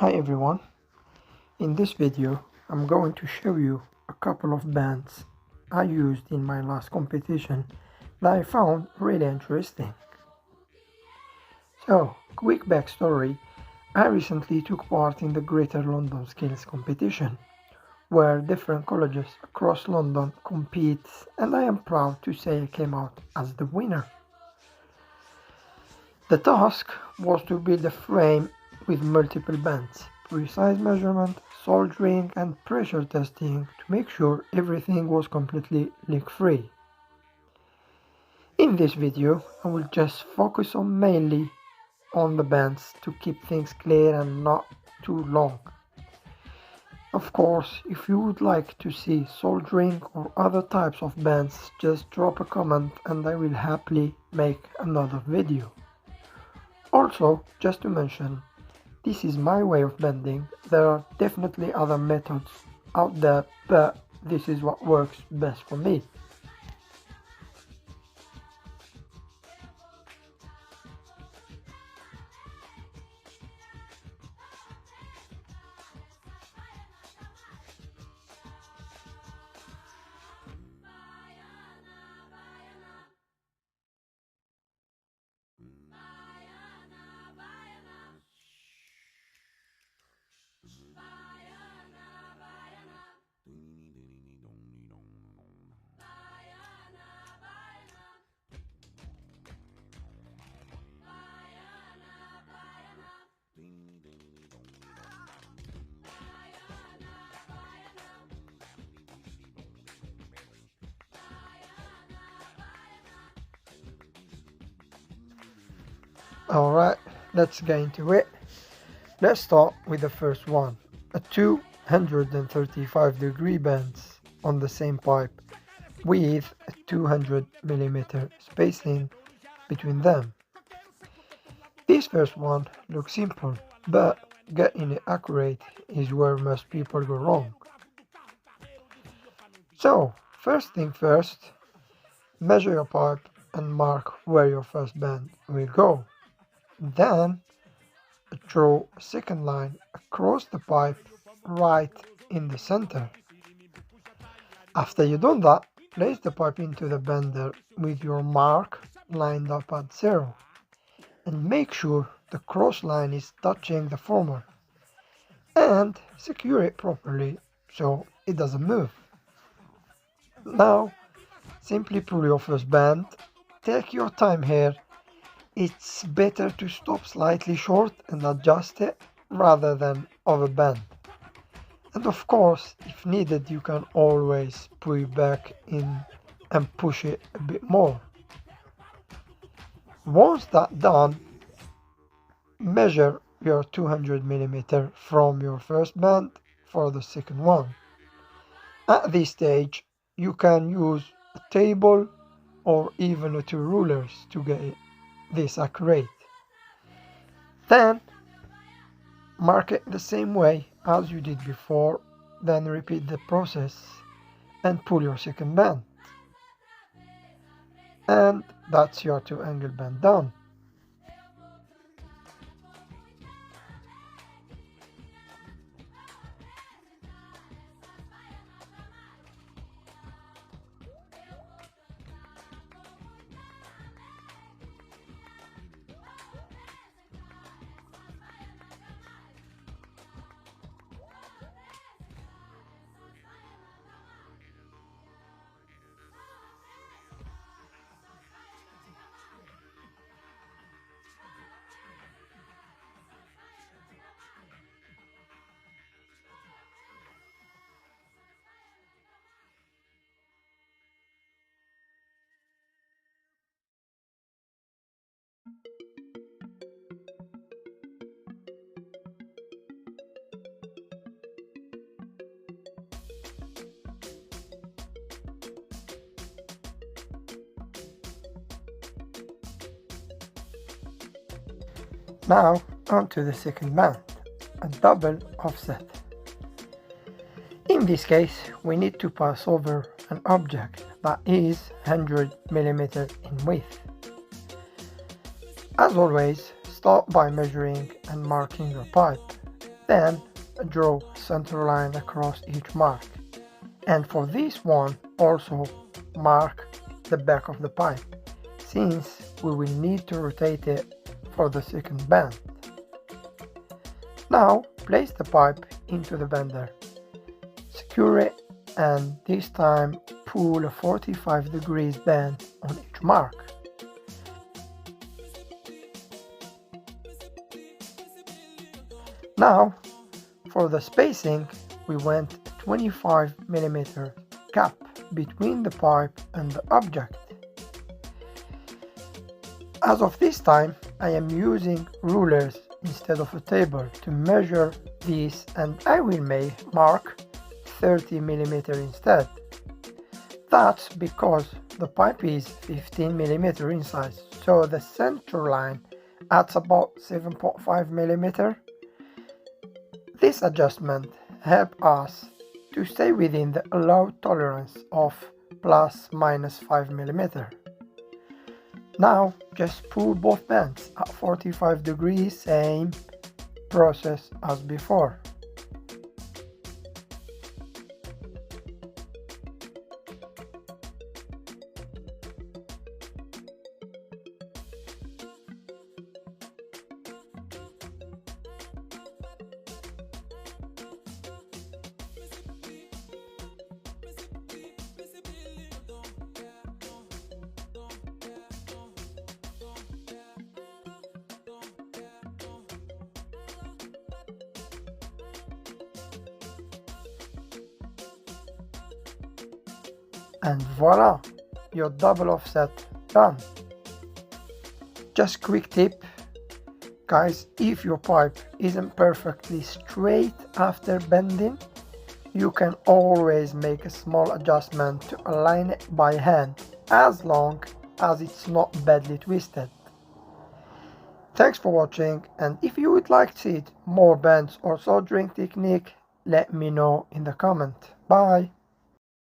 Hi everyone, in this video I'm going to show you a couple of bands I used in my last competition that I found really interesting. So, quick backstory, I recently took part in the Greater London Skills competition where different colleges across London compete, and I am proud to say I came out as the winner. The task was to build a frame with multiple bands, precise measurement, soldering and pressure testing to make sure everything was completely leak-free. In this video, I will just focus on mainly on the bands to keep things clear and not too long. Of course, if you would like to see soldering or other types of bands, just drop a comment and I will happily make another video. Also, just to mention, this is my way of bending. There are definitely other methods out there, but this is what works best for me. Alright, let's get into it. Let's start with the first one, a 235-degree bands on the same pipe with a 200mm spacing between them. This first one looks simple, but getting it accurate is where most people go wrong. So, first thing first, measure your pipe and mark where your first band will go. Then, draw a second line across the pipe right in the center. After you've done that, place the pipe into the bender with your mark lined up at 0 and make sure the cross line is touching the former and secure it properly so it doesn't move. Now simply pull your first band. Take your time here. It's better to stop slightly short and adjust it rather than overbend. And of course, if needed, you can always pull it back in and push it a bit more. Once that's done, measure your 200mm from your first band for the second one. At this stage, you can use a table or even 2 rulers to get this accurate. Then, mark it the same way as you did before, then repeat the process and pull your second band. And that's your 2-angle band done. Now onto the second band, a double offset. In this case, we need to pass over an object that is 100mm in width. As always, start by measuring and marking your pipe. Then draw center line across each mark. And for this one also mark the back of the pipe, since we will need to rotate it for the second bend. Now place the pipe into the bender, secure it, and this time pull a 45 degrees bend on each mark. Now for the spacing, we went a 25mm gap between the pipe and the object. As of this time, I am using rulers instead of a table to measure this, and I will mark 30mm instead. That's because the pipe is 15mm in size, so the center line adds about 7.5mm. This adjustment helps us to stay within the allowed tolerance of ± 5mm. Now just pull both bends at 45 degrees, same process as before. And voila, your double offset done. Just quick tip, guys, if your pipe isn't perfectly straight after bending, you can always make a small adjustment to align it by hand, as long as it's not badly twisted. Thanks for watching, and if you would like to see more bends or soldering technique, let me know in the comment. Bye!